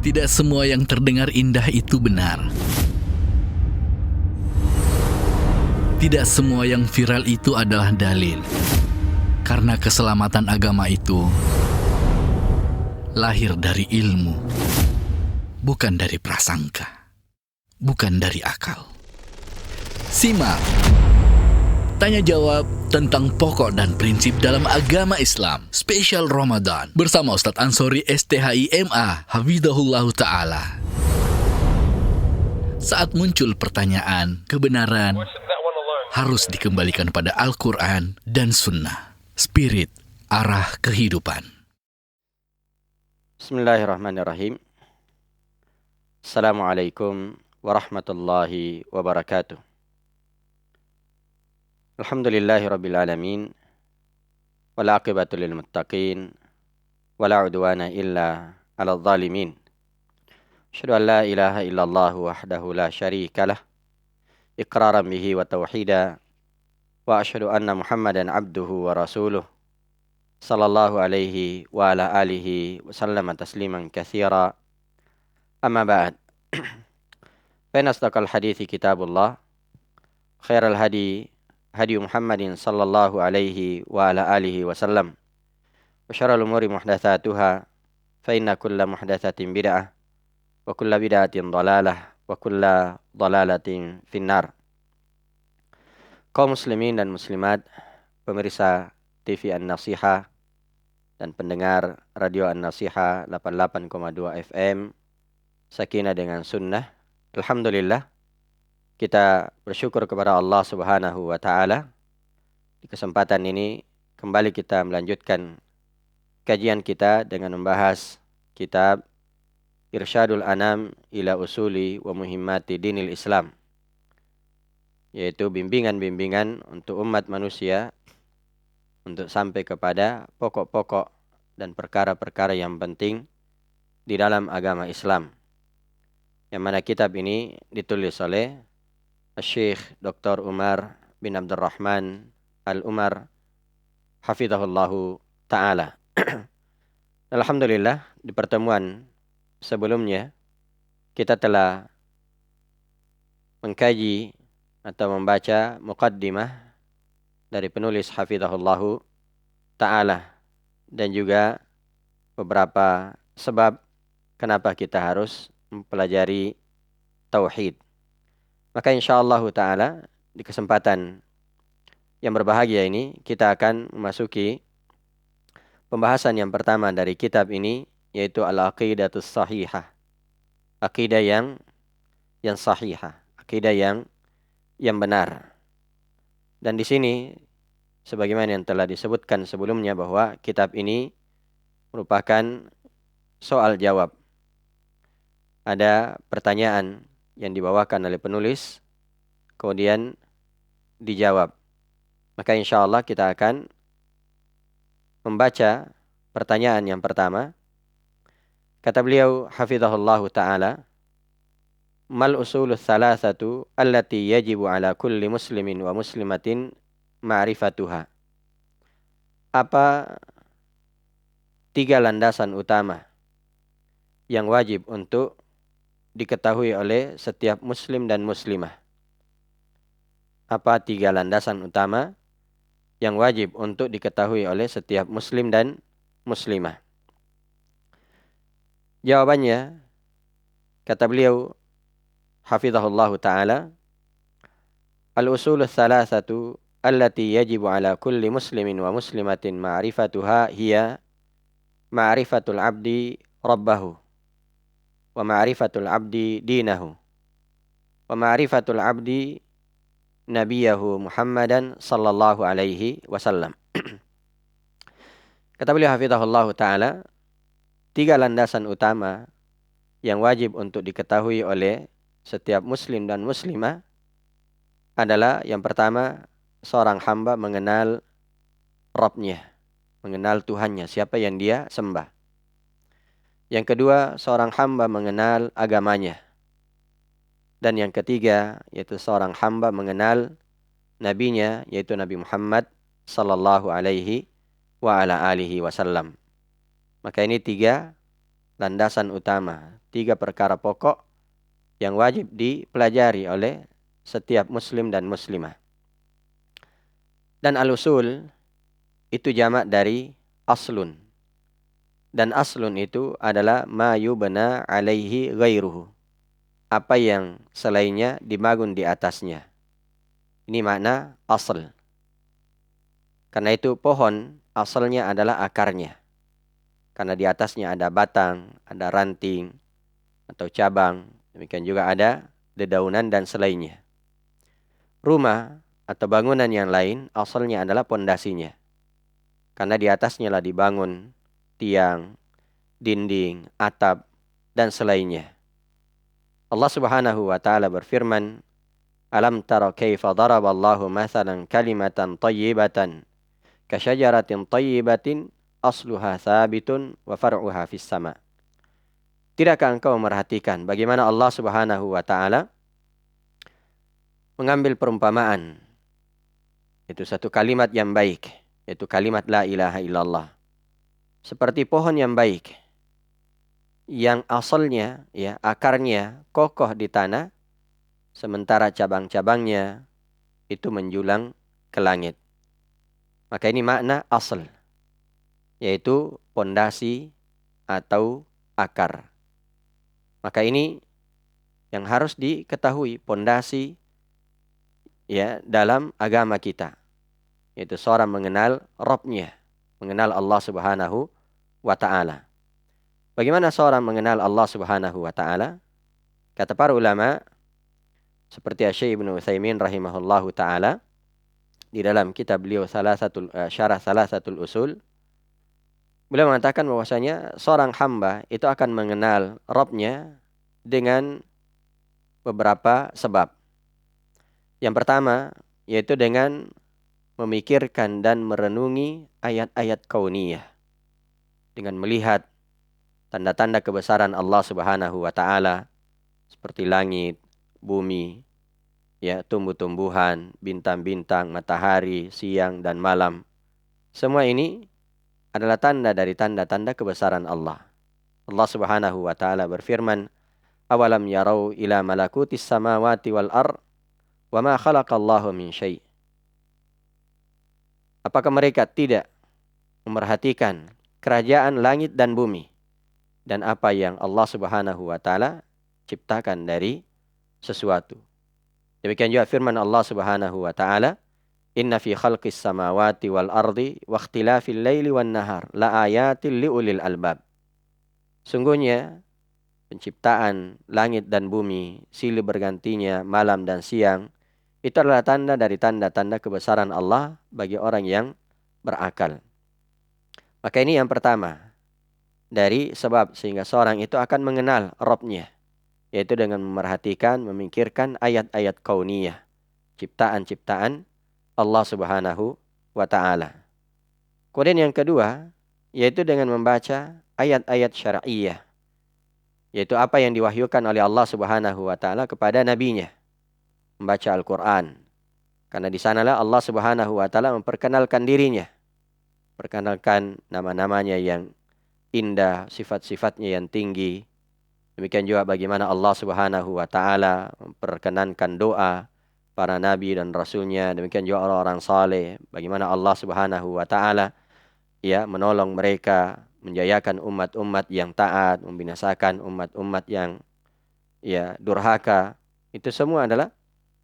Tidak semua yang terdengar indah itu benar. Tidak semua yang viral itu adalah dalil. Karena keselamatan agama itu lahir dari ilmu, bukan dari prasangka, bukan dari akal. Simak tanya jawab tentang pokok dan prinsip dalam agama Islam spesial Ramadan bersama Ustadz Ansori STHIMA Hafizahullah Ta'ala. Saat muncul pertanyaan, kebenaran harus dikembalikan pada Al-Quran dan Sunnah. Spirit, arah kehidupan. Bismillahirrahmanirrahim. Assalamualaikum warahmatullahi wabarakatuh. Alhamdulillahirabbil alamin. Wal aqibatu lil muttaqin. Wala udwana illa 'alal zalimin. Asyhadu an la ilaha illallah wahdahu la syarikalah. Iqraran bihi wa tauhida. Wa asyhadu anna Muhammadan abduhu wa rasuluh. Sallallahu alaihi wa ala alihi wa sallama tasliman katsira. Amma ba'd. Fa inna asdaqal hadithi kitabullah. Khairal hadi Muhammadin sallallahu alaihi wa ala alihi wa sallam. Wa syarrul umuri muhdatsatuha. Fa inna kulla muhdatsatin bid'ah wa kulla bid'atin dhalalah wa kulla dhalalatin finnar. Kaum muslimin dan muslimat, pemirsa TV An-Nasihah dan pendengar Radio An-Nasihah 88,2 FM Sakinah dengan Sunnah. Alhamdulillah, kita bersyukur kepada Allah Subhanahu wa Ta'ala. Di kesempatan ini kembali kita melanjutkan kajian kita dengan membahas kitab Irsyadul Anam ila Usuli wa Muhimmati Dinil Islam, yaitu bimbingan-bimbingan untuk umat manusia untuk sampai kepada pokok-pokok dan perkara-perkara yang penting di dalam agama Islam, yang mana kitab ini ditulis oleh Syekh Dr. Umar bin Abdurrahman Al-Umar Hafizahullahu Ta'ala. Alhamdulillah, di pertemuan sebelumnya kita telah mengkaji atau membaca muqaddimah dari penulis Hafizahullahu Ta'ala dan juga beberapa sebab kenapa kita harus mempelajari tauhid. Maka insyaallah ta'ala di kesempatan yang berbahagia ini kita akan memasuki pembahasan yang pertama dari kitab ini, yaitu al-aqidatus sahihah. Akidah yang sahihah, akidah yang benar. Dan di sini sebagaimana yang telah disebutkan sebelumnya bahwa kitab ini merupakan soal jawab. Ada pertanyaan yang dibawakan oleh penulis, kemudian dijawab. Maka insyaallah kita akan membaca pertanyaan yang pertama. Kata beliau hafizahullahu ta'ala, mal usulus salasatu allati yajibu ala kulli muslimin wa muslimatin ma'rifatuha. Apa tiga landasan utama yang wajib untuk diketahui oleh setiap muslim dan muslimah? Apa tiga landasan utama yang wajib untuk diketahui oleh setiap muslim dan muslimah? Jawabannya, kata beliau hafizahullahu ta'ala, al-usulus salasatu allati yajibu ala kulli muslimin wa muslimatin ma'rifatuha hiya ma'rifatul abdi rabbahu wa ma'rifatul abdi dinahu wa ma'rifatul abdi nabiyahu Muhammadan sallallahu alaihi wasallam. Kata beliau hafizahullahu ta'ala, tiga landasan utama yang wajib untuk diketahui oleh setiap muslim dan muslimah adalah, yang pertama, seorang hamba mengenal Rabbnya, mengenal Tuhannya, siapa yang dia sembah. Yang kedua, seorang hamba mengenal agamanya. Dan yang ketiga, yaitu seorang hamba mengenal nabinya, yaitu Nabi Muhammad sallallahu alaihi wa ala alihi wasallam. Maka ini tiga landasan utama, 3 perkara pokok yang wajib dipelajari oleh setiap muslim dan muslimah. Dan al-usul itu jamak dari aslun. Dan aslun itu adalah ma yubna alaihi ghairuhu. Apa yang selainnya dibangun di atasnya. Ini makna asl. Karena itu pohon asalnya adalah akarnya. Karena di atasnya ada batang, ada ranting, atau cabang. Demikian juga ada dedaunan dan selainnya. Rumah atau bangunan yang lain asalnya adalah pondasinya. Karena di atasnya lah dibangun tiang, dinding, atap, dan selainnya. Allah Subhanahu wa taala berfirman, "Alam tara kaifa daraballahu mathalan kalimatan thayyibatan kasyajaratin thayyibatin asluha thabitun wa far'uha fis sama." Tidakkah engkau merhatikan bagaimana Allah Subhanahu wa taala mengambil perumpamaan, itu satu kalimat yang baik, yaitu kalimat la ilaha illallah, seperti pohon yang baik yang asalnya, ya, akarnya kokoh di tanah, sementara cabang-cabangnya itu menjulang ke langit. Maka ini makna asal, yaitu pondasi atau akar. Maka ini yang harus diketahui, pondasi, ya, dalam agama kita, yaitu seorang mengenal Rabb-nya, mengenal Allah Subhanahu wa taala. Bagaimana seorang mengenal Allah Subhanahu wa taala? Kata para ulama seperti Syekh Ibnu Utsaimin rahimahullahu taala di dalam kitab beliau syarah Salasatul Usul, beliau mengatakan bahwasanya seorang hamba itu akan mengenal Rabb-nya dengan beberapa sebab. Yang pertama yaitu dengan memikirkan dan merenungi ayat-ayat kauniyah, dengan melihat tanda-tanda kebesaran Allah Subhanahu wa taala seperti langit, bumi, ya, tumbuh-tumbuhan, bintang-bintang, matahari, siang dan malam. Semua ini adalah tanda dari tanda-tanda kebesaran Allah. Allah Subhanahu wa taala berfirman, "Awalam yarau ila malakutis samawati wal ard wa ma khalaqallahu min syai'." Apakah mereka tidak memerhatikan kerajaan langit dan bumi dan apa yang Allah Subhanahu wa taala ciptakan dari sesuatu. Demikian juga firman Allah Subhanahu wa taala, "Inna fi khalqis samawati wal ardi wa ikhtilafil laili wan nahar la ayatil liulil albab." Sungguhnya penciptaan langit dan bumi, silih bergantinya malam dan siang, itu adalah tanda dari tanda-tanda kebesaran Allah bagi orang yang berakal. Maka ini yang pertama dari sebab sehingga seorang itu akan mengenal Rabb-nya, yaitu dengan memerhatikan, memikirkan ayat-ayat kauniyah, ciptaan-ciptaan Allah Subhanahu wa taala. Kemudian yang kedua, yaitu dengan membaca ayat-ayat syar'iyyah, yaitu apa yang diwahyukan oleh Allah Subhanahu wa taala kepada nabinya, membaca Al-Qur'an. Karena di sanalah Allah Subhanahu wa taala memperkenalkan dirinya, perkenalkan nama-namanya yang indah, sifat-sifatnya yang tinggi. Demikian juga bagaimana Allah Subhanahu wa taala memperkenankan doa para nabi dan rasulnya. Demikian juga orang-orang saleh, bagaimana Allah Subhanahu wa taala, ya, menolong mereka, menjayakan umat-umat yang taat, membinasakan umat-umat yang, ya, durhaka. Itu semua adalah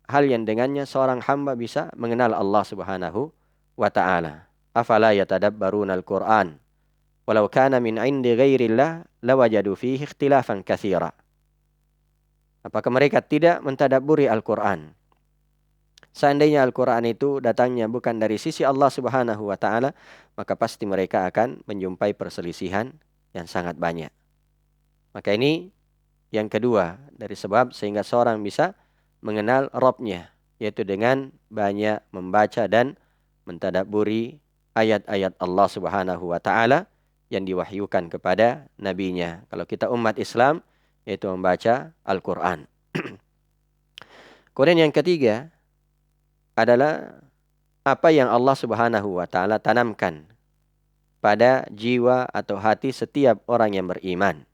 hal yang dengannya seorang hamba bisa mengenal Allah Subhanahu wa taala. Afala yatadabbaruna al-Qur'an walau kana min 'indi ghairillah lawajadu fihi ikhtilafan katsira. Apakah mereka tidak mentadabburi Al-Qur'an? Seandainya Al-Qur'an itu datangnya bukan dari sisi Allah Subhanahu wa taala, maka pasti mereka akan menjumpai perselisihan yang sangat banyak. Maka ini yang kedua dari sebab sehingga seorang bisa mengenal Rabb-nya, yaitu dengan banyak membaca dan mentadabburi ayat-ayat Allah Subhanahu wa taala yang diwahyukan kepada nabinya. Kalau kita umat Islam, yaitu membaca Al-Quran. Kemudian yang ketiga adalah apa yang Allah Subhanahu wa taala tanamkan pada jiwa atau hati setiap orang yang beriman.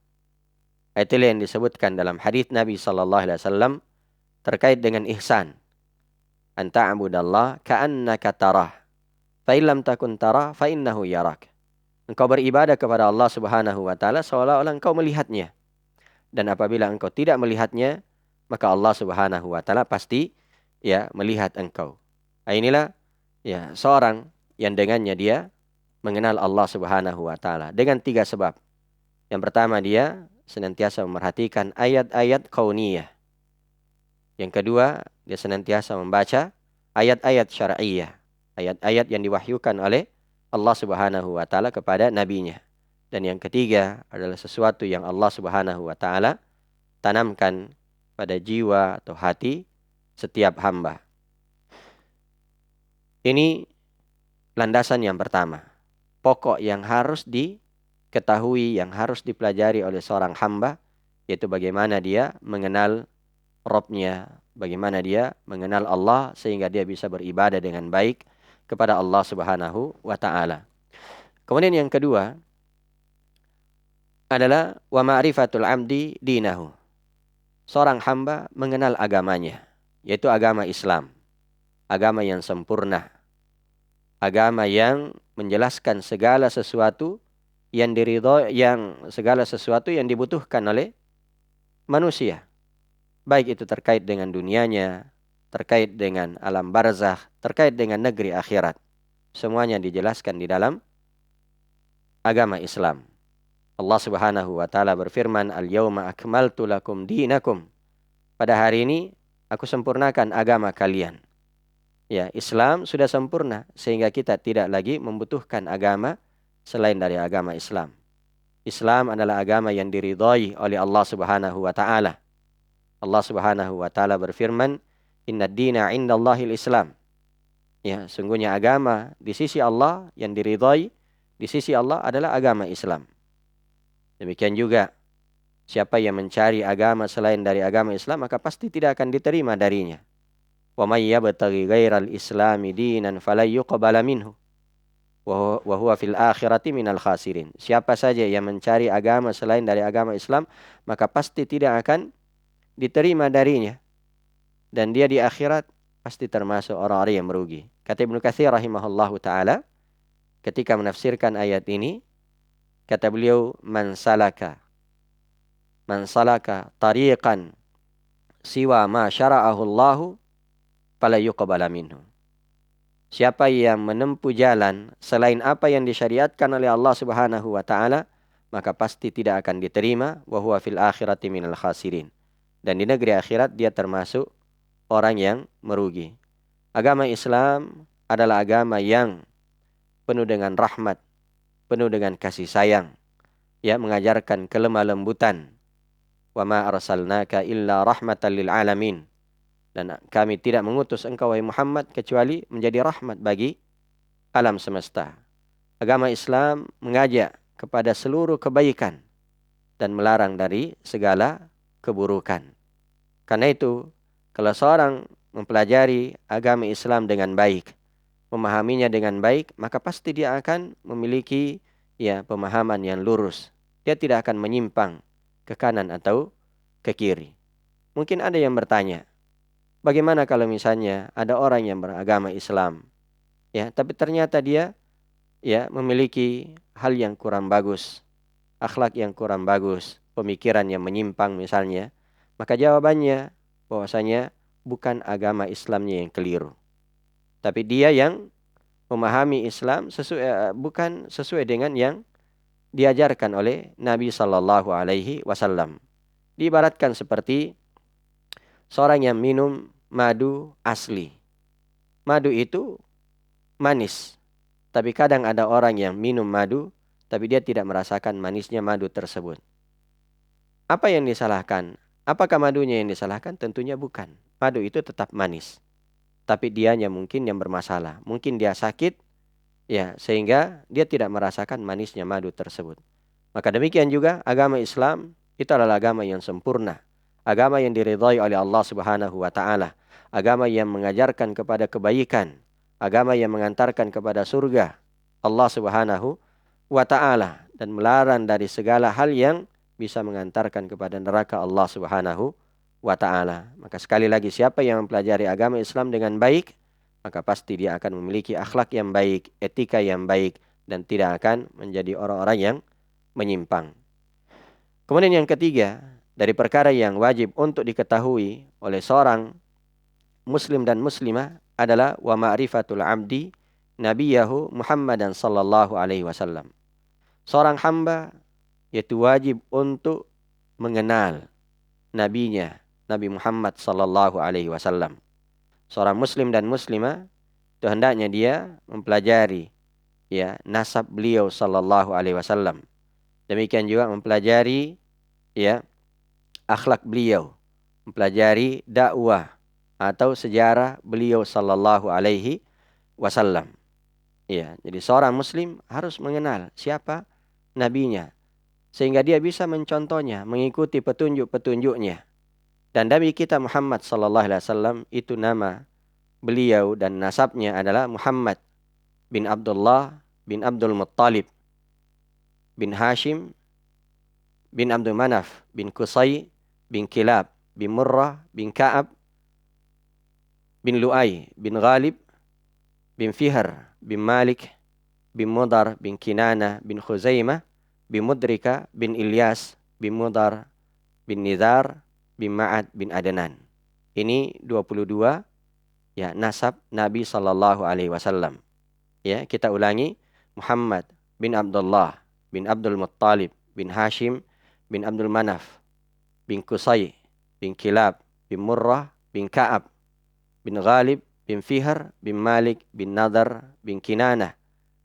Itulah yang disebutkan dalam hadis Nabi sallallahu alaihi wasallam terkait dengan ihsan. An ta'budallah ka'annaka tarah. Fa in lam takun tarah fa innahu yarak. Engkau beribadah kepada Allah Subhanahu wa taala seolah-olah engkau melihatnya. Dan apabila engkau tidak melihatnya, maka Allah Subhanahu wa taala pasti melihat engkau. Nah, inilah seorang yang dengannya dia mengenal Allah Subhanahu wa taala dengan 3 sebab. Yang pertama, dia senantiasa memperhatikan ayat-ayat kauniyah. Yang kedua, dia senantiasa membaca ayat-ayat syar'iyyah, ayat-ayat yang diwahyukan oleh Allah Subhanahu wa taala kepada nabinya. Dan yang ketiga adalah sesuatu yang Allah Subhanahu wa taala tanamkan pada jiwa atau hati setiap hamba. Ini landasan yang pertama. Pokok yang harus diketahui, yang harus dipelajari oleh seorang hamba, yaitu bagaimana dia mengenal Rabb-nya, bagaimana dia mengenal Allah sehingga dia bisa beribadah dengan baik kepada Allah Subhanahu wa taala. Kemudian yang kedua adalah wa ma'rifatul 'abdi dinahu. Seorang hamba mengenal agamanya, yaitu agama Islam. Agama yang sempurna. Agama yang menjelaskan segala sesuatu yang segala sesuatu yang dibutuhkan oleh manusia. Baik itu terkait dengan dunianya, terkait dengan alam barzakh, terkait dengan negeri akhirat. Semuanya dijelaskan di dalam agama Islam. Allah Subhanahu wa taala berfirman, "Al-yauma akmaltu lakum dinakum." Pada hari ini aku sempurnakan agama kalian. Islam sudah sempurna sehingga kita tidak lagi membutuhkan agama selain dari agama Islam. Islam adalah agama yang diridhai oleh Allah Subhanahu wa taala. Allah Subhanahu wa taala berfirman, "Innad dina 'indallahil Islam." Sungguhnya agama di sisi Allah yang diridhai di sisi Allah adalah agama Islam. Demikian juga siapa yang mencari agama selain dari agama Islam maka pasti tidak akan diterima darinya. Wa may yabtaghi ghairal islami dinan falan yuqbala minhu wa huwa fil akhirati minal khasirin. Siapa saja yang mencari agama selain dari agama Islam maka pasti tidak akan diterima darinya dan dia di akhirat pasti termasuk orang-orang yang merugi. Kata Ibnu Katsir rahimahullahu taala ketika menafsirkan ayat ini, kata beliau, man salaka tariqan siwa ma syara'ahu Allahu fala yuqbala minhu. Siapa yang menempuh jalan selain apa yang disyariatkan oleh Allah Subhanahu wa taala, maka pasti tidak akan diterima, wa huwa fil akhirati minal khasirin. Dan di negeri akhirat dia termasuk orang yang merugi. Agama Islam adalah agama yang penuh dengan rahmat, penuh dengan kasih sayang, mengajarkan kelemah lembutan. Wa ma arsalnaka illa rahmatan lil alamin. Dan kami tidak mengutus engkau wahai Muhammad kecuali menjadi rahmat bagi alam semesta. Agama Islam mengajak kepada seluruh kebaikan dan melarang dari segala keburukan. Karena itu, kalau seorang mempelajari agama Islam dengan baik, memahaminya dengan baik, maka pasti dia akan memiliki pemahaman yang lurus. Dia tidak akan menyimpang ke kanan atau ke kiri. Mungkin ada yang bertanya, bagaimana kalau misalnya ada orang yang beragama Islam, tapi ternyata dia memiliki hal yang kurang bagus, akhlak yang kurang bagus, pemikiran yang menyimpang misalnya, maka jawabannya bahwasanya bukan agama Islamnya yang keliru, tapi dia yang memahami Islam bukan sesuai dengan yang diajarkan oleh Nabi Sallallahu Alaihi Wasallam. Diibaratkan seperti seorang yang minum madu asli. Madu itu manis. Tapi kadang ada orang yang minum madu, tapi dia tidak merasakan manisnya madu tersebut. Apa yang disalahkan? Apakah madunya yang disalahkan? Tentunya bukan. Madu itu tetap manis. Tapi dianya mungkin yang bermasalah. Mungkin dia sakit, sehingga dia tidak merasakan manisnya madu tersebut. Maka demikian juga agama Islam itu adalah agama yang sempurna. Agama yang diridhai oleh Allah Subhanahu wa taala. Agama yang mengajarkan kepada kebaikan. Agama yang mengantarkan kepada surga Allah Subhanahu wa taala dan melarang dari segala hal yang bisa mengantarkan kepada neraka Allah Subhanahu wa ta'ala. Maka sekali lagi, siapa yang mempelajari agama Islam dengan baik, maka pasti dia akan memiliki akhlak yang baik, etika yang baik, dan tidak akan menjadi orang-orang yang menyimpang. Kemudian yang ketiga, dari perkara yang wajib untuk diketahui oleh seorang muslim dan muslimah adalah wa ma'rifatul abdi nabiyahu Muhammadan sallallahu alaihi wasallam. Seorang hamba yaitu wajib untuk mengenal nabinya, Nabi Muhammad sallallahu alaihi wasallam. Seorang muslim dan muslimah itu hendaknya dia mempelajari nasab beliau sallallahu alaihi wasallam. Demikian juga mempelajari akhlak beliau, mempelajari dakwah atau sejarah beliau sallallahu alaihi wasallam. Jadi seorang muslim harus mengenal siapa nabinya sehingga dia bisa mencontohnya, mengikuti petunjuk-petunjuknya. Dan Nabi kita Muhammad sallallahu alaihi wasallam itu nama beliau dan nasabnya adalah Muhammad bin Abdullah bin Abdul Muttalib bin Hashim bin Abdul Manaf bin Qusay bin Kilab bin Murrah bin Ka'ab bin Lu'ay bin Ghalib bin Fihr bin Malik bin Mudar bin Kinana bin Khuzaimah bin Mudrika bin Ilyas bin Mudar bin Nizar bin Ma'ad bin Adnan. Ini 22 nasab Nabi sallallahu alaihi wasallam. Kita ulangi, Muhammad bin Abdullah bin Abdul Muttalib bin Hashim bin Abdul Manaf bin Qusay bin Kilab bin Murrah bin Ka'ab bin Ghalib bin Fihr bin Malik bin Nadar bin Kinanah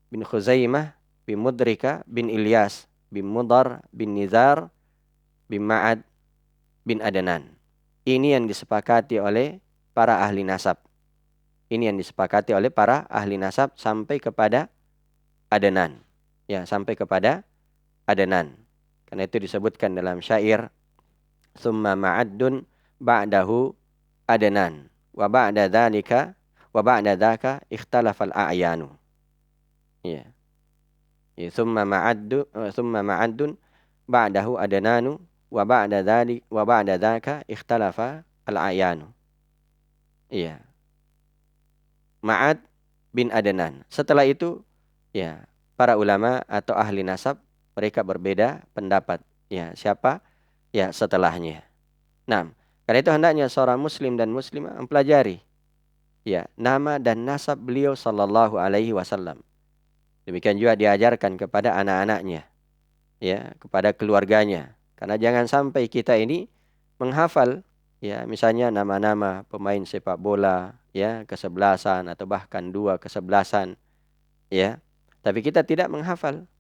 bin Khuzaimah bin Mudrika bin Ilyas bin Mudar bin Nizar bin Ma'ad bin Adnan. Ini yang disepakati oleh para ahli nasab. Ini yang disepakati oleh para ahli nasab sampai kepada Adnan. Sampai kepada Adnan. Karena itu disebutkan dalam syair, "Tsumma ma'addun ba'dahu Adnan, wa ba'da dzaka ikhtalafal a'yanu." Tsumma ma'addun ba'dahu Adnanu wa ba'da dzaka ikhtalafa al-a'yanu. Ma'ad bin Adnan. Setelah itu para ulama atau ahli nasab mereka berbeda pendapat. Siapa setelahnya. Nah, karena itu hendaknya seorang muslim dan muslimah mempelajari nama dan nasab beliau sallallahu alaihi wasallam. Demikian juga diajarkan kepada anak-anaknya, kepada keluarganya. Karena jangan sampai kita ini menghafal misalnya nama-nama pemain sepak bola kesebelasan atau bahkan 2 kesebelasan tapi kita tidak menghafal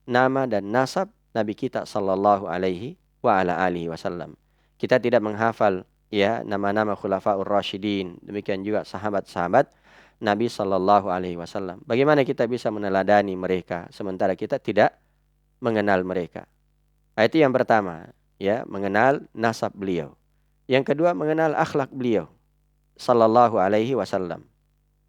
nama dan nasab Nabi kita sallallahu alaihi wa ala alihi wasallam. Kita tidak menghafal nama-nama khulafaur rasyidin, demikian juga sahabat-sahabat Nabi sallallahu alaihi wasallam. Bagaimana kita bisa meneladani mereka sementara kita tidak mengenal mereka? Itu yang pertama, mengenal nasab beliau. Yang kedua, mengenal akhlak beliau sallallahu alaihi wasallam.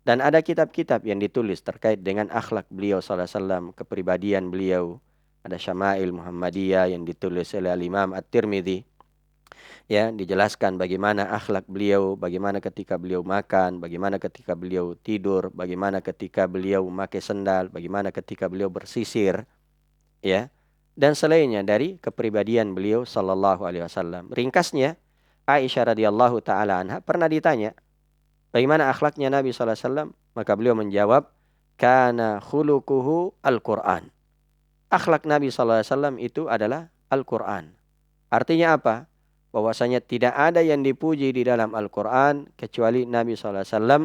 Dan ada kitab-kitab yang ditulis terkait dengan akhlak beliau sallallahu alaihi wasallam, kepribadian beliau. Ada Syama'il Muhammadiyah yang ditulis oleh Imam At-Tirmidzi. Dijelaskan bagaimana akhlak beliau, bagaimana ketika beliau makan, bagaimana ketika beliau tidur, bagaimana ketika beliau memakai sendal, bagaimana ketika beliau bersisir, dan selainnya dari kepribadian beliau sallallahu alaihi wasallam. Ringkasnya, Aisyah radhiyallahu taala anha pernah ditanya, bagaimana akhlaknya Nabi sallallahu alaihi wasallam? Maka beliau menjawab, kana khuluquhu Al-Qur'an. Akhlak Nabi sallallahu alaihi wasallam itu adalah Al-Qur'an. Artinya apa? Bahwasanya tidak ada yang dipuji di dalam Al-Qur'an kecuali Nabi sallallahu alaihi wasallam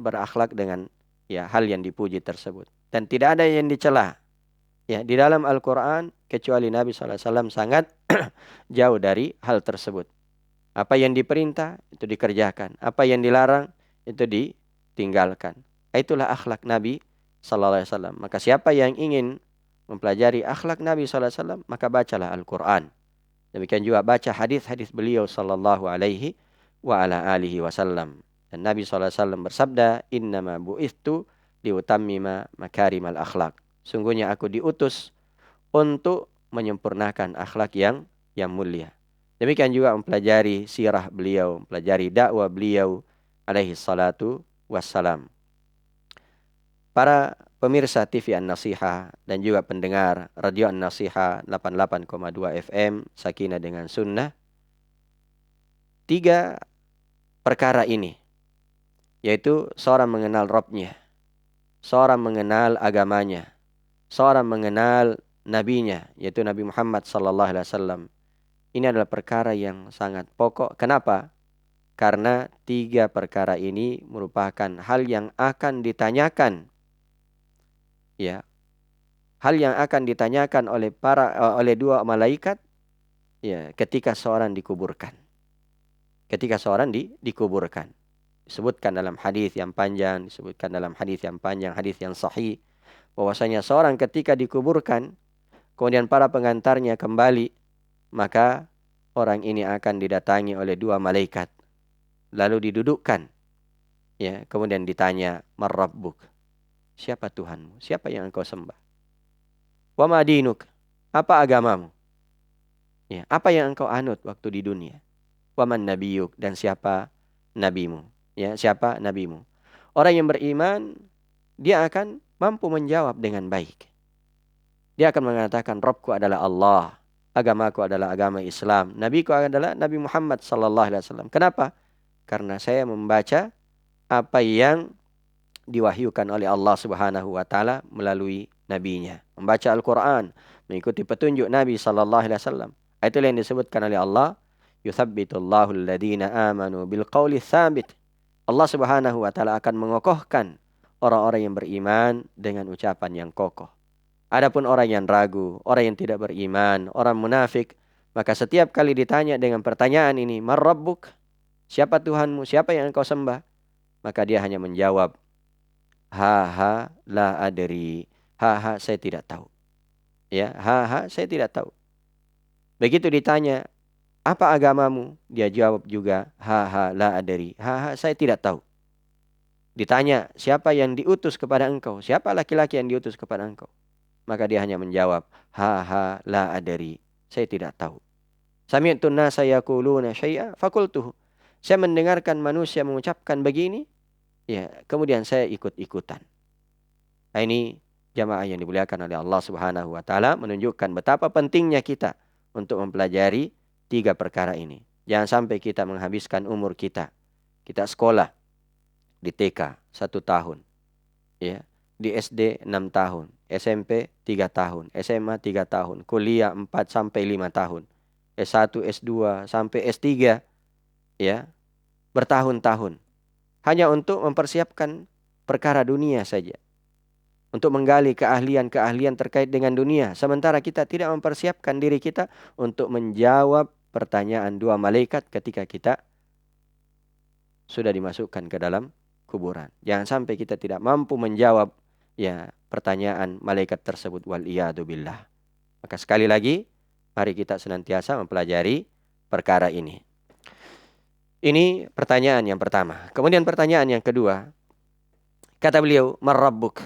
berakhlak dengan hal yang dipuji tersebut. Dan tidak ada yang dicela di dalam Al-Quran kecuali Nabi SAW sangat jauh dari hal tersebut. Apa yang diperintah itu dikerjakan, apa yang dilarang itu ditinggalkan. Itulah akhlak Nabi SAW. Maka siapa yang ingin mempelajari akhlak Nabi SAW, maka bacalah Al-Quran. Demikian juga baca hadis-hadis beliau sallallahu alaihi wa ala alihi wasallam. Dan Nabi SAW bersabda, innama bu'ithtu liutammima makarimal akhlak. Sungguhnya aku diutus untuk menyempurnakan akhlak yang mulia. Demikian juga mempelajari sirah beliau, mempelajari dakwah beliau alaihi salatu wassalam. Para pemirsa TV An-Nasihah dan juga pendengar Radio An-Nasihah 88,2 FM Sakinah dengan Sunnah, 3 perkara ini, yaitu seorang mengenal Rabb-nya, seorang mengenal agamanya, seorang mengenal nabinya, yaitu Nabi Muhammad sallallahu alaihi wasallam. Ini adalah perkara yang sangat pokok. Kenapa? Karena 3 perkara ini merupakan hal yang akan ditanyakan, ya, hal yang akan ditanyakan oleh 2 malaikat, ya, ketika seorang dikuburkan. Ketika seorang dikuburkan. Disebutkan dalam hadis yang panjang, hadis yang sahih, bahwasanya seorang ketika dikuburkan, kemudian para pengantarnya kembali, maka orang ini akan didatangi oleh 2 malaikat. Lalu didudukkan, ya, kemudian ditanya, "Man rabbuk?" Siapa Tuhanmu? Siapa yang engkau sembah? "Wa ma dinuk?" Apa agamamu? Ya, apa yang engkau anut waktu di dunia? "Wa man nabiyuk?" Dan siapa nabimu? Ya, siapa nabimu? Orang yang beriman, dia akan mampu menjawab dengan baik. Dia akan mengatakan, "Rabbku adalah Allah, agamaku adalah agama Islam, nabiku adalah Nabi Muhammad sallallahu alaihi wasallam." Kenapa? Karena saya membaca apa yang diwahyukan oleh Allah Subhanahu wa taala melalui nabinya. Membaca Al-Qur'an, mengikuti petunjuk Nabi sallallahu alaihi wasallam. Itulah yang disebutkan oleh Allah, "Yutsabbitullahu alladhina amanu bil qawli tsabit." Allah Subhanahu wa taala akan mengokohkan orang-orang yang beriman dengan ucapan yang kokoh. Adapun orang yang ragu, orang yang tidak beriman, orang munafik, maka setiap kali ditanya dengan pertanyaan ini, "Man rabbuk?" Siapa Tuhanmu? Siapa yang engkau sembah? Maka dia hanya menjawab, "Ha la adri." Ha saya tidak tahu. Ya, ha saya tidak tahu. Begitu ditanya, "Apa agamamu?" Dia jawab juga, "Ha la adri." Ha saya tidak tahu. Ditanya, "Siapa yang diutus kepada engkau?" Siapa laki-laki yang diutus kepada engkau? Maka dia hanya menjawab, "Ha la adri." Saya tidak tahu. Sami'tun nasa yaquluna syai'a faqultuhu. Saya mendengarkan manusia mengucapkan begini, ya, kemudian saya ikut-ikutan. Nah, ini jamaah yang dimuliakan oleh Allah Subhanahu wa taala menunjukkan betapa pentingnya kita untuk mempelajari 3 perkara ini. Jangan sampai kita menghabiskan umur kita. Kita sekolah di TK 1 tahun, ya, di SD 6 tahun, SMP 3 tahun, SMA 3 tahun, kuliah 4 sampai 5 tahun, S1, S2 sampai S3, ya, bertahun-tahun hanya untuk mempersiapkan perkara dunia saja, untuk menggali keahlian-keahlian terkait dengan dunia, sementara kita tidak mempersiapkan diri kita untuk menjawab pertanyaan 2 malaikat ketika kita sudah dimasukkan ke dalam kuburan. Jangan sampai kita tidak mampu menjawab, ya, pertanyaan malaikat tersebut, wal iyadu billah. Maka sekali lagi, mari kita senantiasa mempelajari perkara ini. Ini pertanyaan yang pertama. Kemudian pertanyaan yang kedua, kata beliau, "Man rabbuk?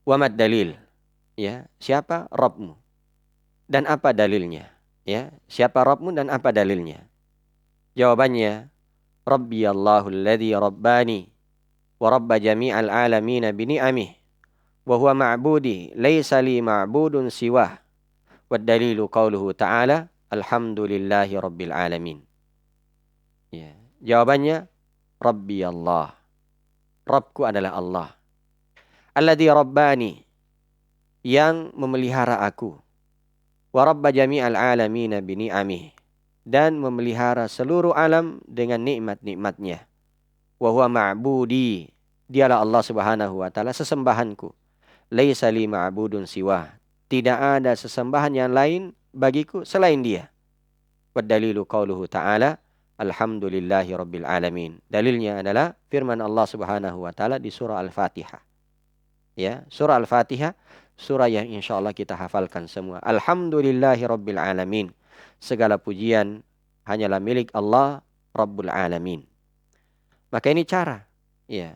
Wa mad dalil?" Ya, siapa Rabbmu? Dan apa dalilnya? Ya, siapa Rabbmu dan apa dalilnya? Jawabannya, "Rabbi Allahu alladhi rabbani wa rabba jami'al alamina bini'amih wa huwa ma'budi laysa li ma'budun siwah. Wa dalilu qauluhu ta'ala, alhamdulillahi rabbil alamin." Ya, jawabannya, Rabbi Allah. Rabbku adalah Allah. Alladhi rabbani, yang memelihara aku. Wa rabba jami'al alamina bini'amih, dan memelihara seluruh alam dengan nikmat-nikmatnya. Wa huwa ma'budi, dialah Allah Subhanahu wa taala sesembahanku. Laisa li ma'budun siwah, tidak ada sesembahan yang lain bagiku selain dia. Wa dalilu qauluhu ta'ala, alhamdulillahi rabbil alamin. Dalilnya adalah firman Allah Subhanahu wa taala di surah Al-Fatihah. Ya, surah Al-Fatihah, surah yang insyaallah kita hafalkan semua. Alhamdulillahi rabbil alamin. Segala pujian hanyalah milik Allah Rabbul Alamin. Maka ini cara, ya,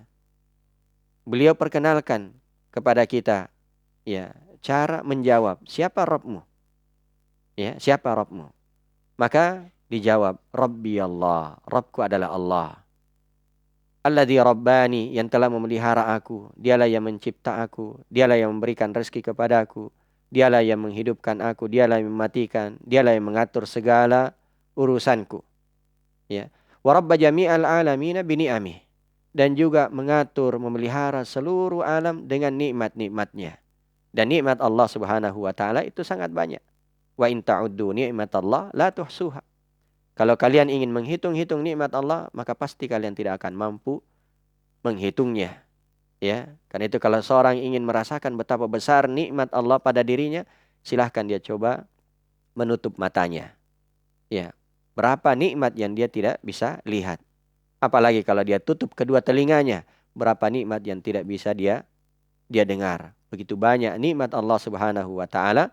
beliau perkenalkan kepada kita, ya, cara menjawab siapa Rabbmu. Ya, siapa Rabbmu? Maka dijawab, Rabbi Allah, Rabbku adalah Allah. Alladzi rabbani, yang telah memelihara aku. Dialah yang mencipta aku. Dialah yang memberikan rezeki kepadaku. Dialah yang menghidupkan aku. Dialah yang mematikan. Dialah yang mengatur segala urusanku. Ya. Wa rabba jami'al alamina bini'amih. Dan juga mengatur, memelihara seluruh alam dengan nikmat-nikmatnya. Dan nikmat Allah Subhanahu wa taala itu sangat banyak. Wa in ta'uddu ni'matallah la tuhsuha. Kalau kalian ingin menghitung-hitung nikmat Allah, maka pasti kalian tidak akan mampu menghitungnya. Ya, karena itu kalau seorang ingin merasakan betapa besar nikmat Allah pada dirinya, silahkan dia coba menutup matanya. Ya, berapa nikmat yang dia tidak bisa lihat. Apalagi kalau dia tutup kedua telinganya, berapa nikmat yang tidak bisa dia dengar. Begitu banyak nikmat Allah Subhanahu wa taala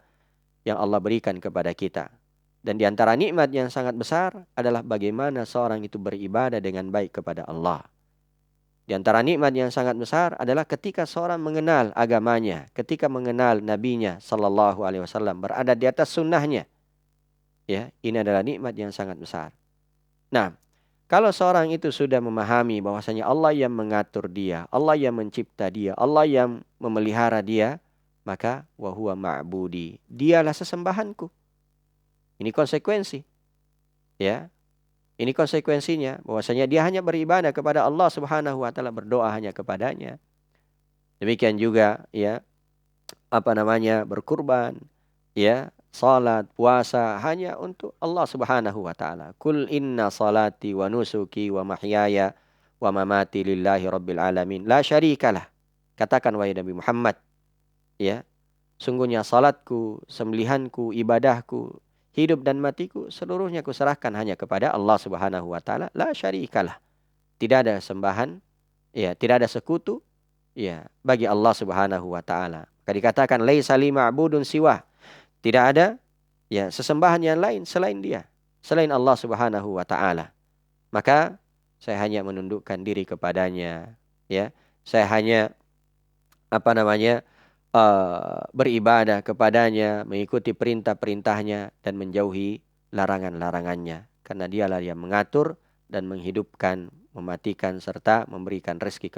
yang Allah berikan kepada kita. Dan di antara nikmat yang sangat besar adalah bagaimana seorang itu beribadah dengan baik kepada Allah. Di antara nikmat yang sangat besar adalah ketika seorang mengenal agamanya, ketika mengenal nabinya sallallahu alaihi wasallam, berada di atas sunnahnya. Ya, ini adalah nikmat yang sangat besar. Nah, kalau seorang itu sudah memahami bahwasanya Allah yang mengatur dia, Allah yang mencipta dia, Allah yang memelihara dia, maka wa huwa ma'budi, dialah sesembahanku. Ini konsekuensi. Ya. Ini konsekuensinya bahwasanya dia hanya beribadah kepada Allah Subhanahu wa taala, berdoa hanya kepadanya. Demikian juga ya, berkurban, ya, salat, puasa hanya untuk Allah Subhanahu wa taala. Kul inna salati wa nusuki wa mahyaya wa mamati lillahi rabbil alamin la syarikalah. Katakan wahai Nabi Muhammad, ya, sungguhnya salatku, sembelihanku, ibadahku, hidup dan matiku seluruhnya kuserahkan hanya kepada Allah Subhanahu wa taala, la syarikalah. Tidak ada sembahan, ya, tidak ada sekutu, ya, bagi Allah Subhanahu wa taala. Maka dikatakan laisa li ma'budun siwa. Tidak ada, ya, sesembahan yang lain selain Dia, selain Allah Subhanahu wa taala. Maka saya hanya menundukkan diri kepadanya, ya. Saya hanya beribadah kepadanya, mengikuti perintah-perintahnya dan menjauhi larangan-larangannya. Karena dialah yang mengatur dan menghidupkan, mematikan serta memberikan rezeki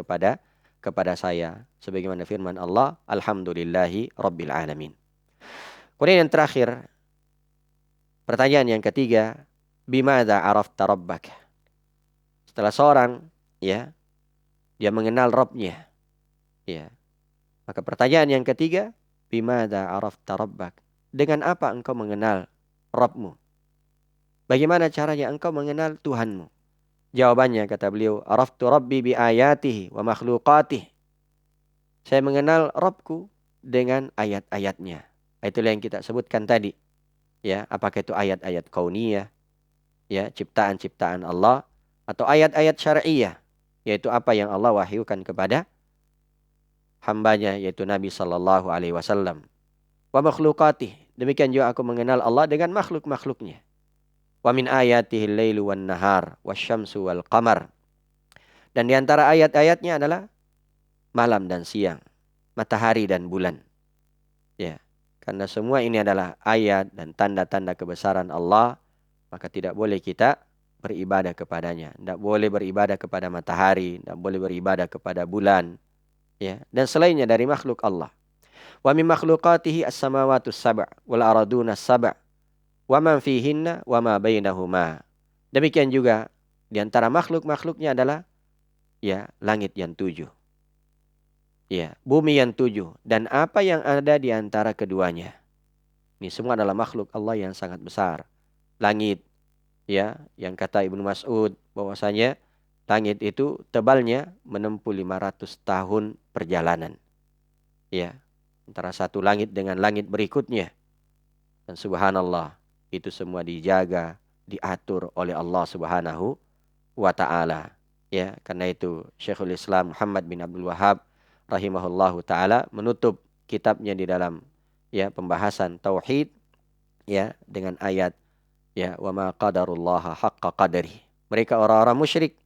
kepada saya. Sebagaimana firman Allah, Alhamdulillahi Rabbil Alamin. Kemudian yang terakhir, pertanyaan yang ketiga, bimadza arafta rabbak? Setelah seorang, ya, dia mengenal Rabbnya, ya. Maka pertanyaan yang ketiga, bimadza arafta rabbak? Dengan apa engkau mengenal Rabbmu? Bagaimana caranya engkau mengenal Tuhanmu? Jawabannya kata beliau, araftu rabbi bi ayatihi wa makhluqatihi. Saya mengenal Rabbku dengan ayat-ayatnya. Itulah yang kita sebutkan tadi. Ya, apakah itu ayat-ayat kauniyah, ya, ciptaan-ciptaan Allah, atau ayat-ayat syar'iyah, yaitu apa yang Allah wahyukan kepada hambanya, yaitu Nabi sallallahu alaihi wasallam. Wa makhluqatih, demikian juga aku mengenal Allah dengan makhluk-makhluknya. Wa min ayatihi al-lailu wan nahar wasyamsu wal qamar. Dan di antara ayat-ayatnya adalah malam dan siang, matahari dan bulan. Ya, karena semua ini adalah ayat dan tanda-tanda kebesaran Allah, maka tidak boleh kita beribadah kepadanya. Tidak boleh beribadah kepada matahari, tidak boleh beribadah kepada bulan, ya, dan selainnya dari makhluk Allah. Wa min makhluqatihi as-samawati as-sab' wal araduna as-sab' wa man fihinna wa ma bainahuma. Demikian juga di antara makhluk-makhluknya adalah, ya, langit yang 7, ya, bumi yang 7, dan apa yang ada di antara keduanya. Ini semua adalah makhluk Allah yang sangat besar. Langit, ya, yang kata Ibnu Mas'ud bahwasanya langit itu tebalnya menempuh 500 tahun perjalanan. Ya, antara satu langit dengan langit berikutnya. Dan subhanallah, itu semua dijaga, diatur oleh Allah Subhanahu wa taala. Ya, karena itu Syekhul Islam Muhammad bin Abdul Wahhab rahimahullahu taala menutup kitabnya di dalam, ya, pembahasan tauhid, ya, dengan ayat, ya, wa ma qadarullaha haqqa qadri. Mereka orang-orang musyrik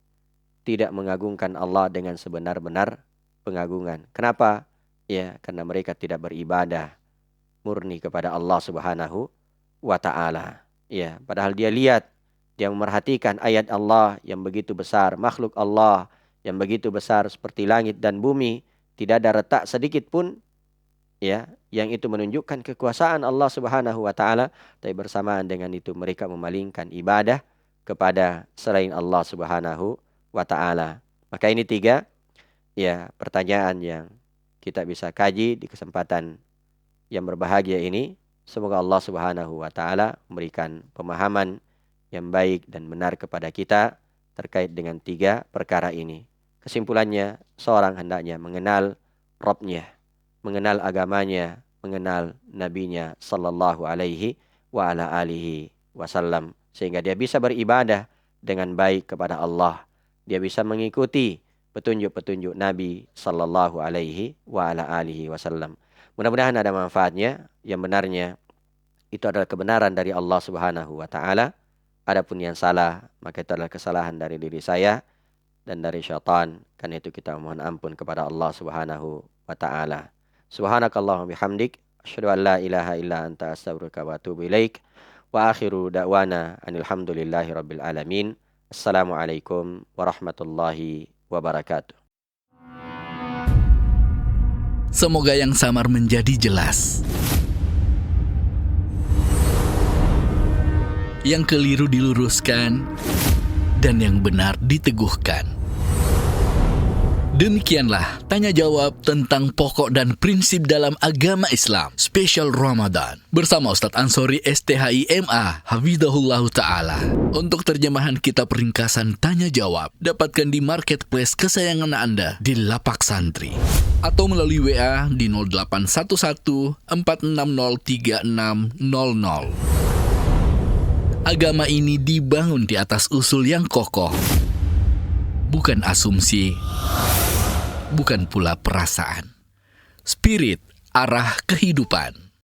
tidak mengagungkan Allah dengan sebenar-benar pengagungan. Kenapa? Ya, karena mereka tidak beribadah murni kepada Allah Subhanahu wa ta'ala. Ya, padahal dia lihat, dia memerhatikan ayat Allah yang begitu besar, makhluk Allah yang begitu besar seperti langit dan bumi, tidak ada retak sedikit pun ya yang itu menunjukkan kekuasaan Allah Subhanahu wa taala, tapi bersamaan dengan itu mereka memalingkan ibadah kepada selain Allah Subhanahu wa taala. Maka ini 3 ya pertanyaan yang kita bisa kaji di kesempatan yang berbahagia ini. Semoga Allah Subhanahu wa taala memberikan pemahaman yang baik dan benar kepada kita terkait dengan 3 perkara ini. Kesimpulannya, seorang hendaknya mengenal Rabb-nya, mengenal agamanya, mengenal nabinya sallallahu alaihi wa ala alihi wasallam, sehingga dia bisa beribadah dengan baik kepada Allah. Dia bisa mengikuti petunjuk-petunjuk Nabi sallallahu alaihi wa ala alihi wasallam. Mudah-mudahan ada manfaatnya. Yang benarnya itu adalah kebenaran dari Allah Subhanahu wa taala. Adapun yang salah, maka itu adalah kesalahan dari diri saya dan dari syaitan. Karena itu kita mohon ampun kepada Allah Subhanahu wa taala. Subhanakallahumma bihamdik, asyhadu an la ilaha illa anta astaghfiruka wa atubu ilaik. Wa akhiru da'wana anil hamdulillahi rabbil alamin. Assalamualaikum warahmatullahi wabarakatuh. Semoga yang samar menjadi jelas, yang keliru diluruskan, dan yang benar diteguhkan. Demikianlah tanya jawab tentang pokok dan prinsip dalam agama Islam spesial Ramadan bersama Ustadz Ansori STHIMA Hafizahullah Ta'ala. Untuk terjemahan kitab ringkasan tanya jawab dapatkan di marketplace kesayangan Anda di Lapak Santri atau melalui WA di 0811 460 3600. Agama ini dibangun di atas usul yang kokoh, bukan asumsi, bukan pula perasaan. Spirit, arah kehidupan.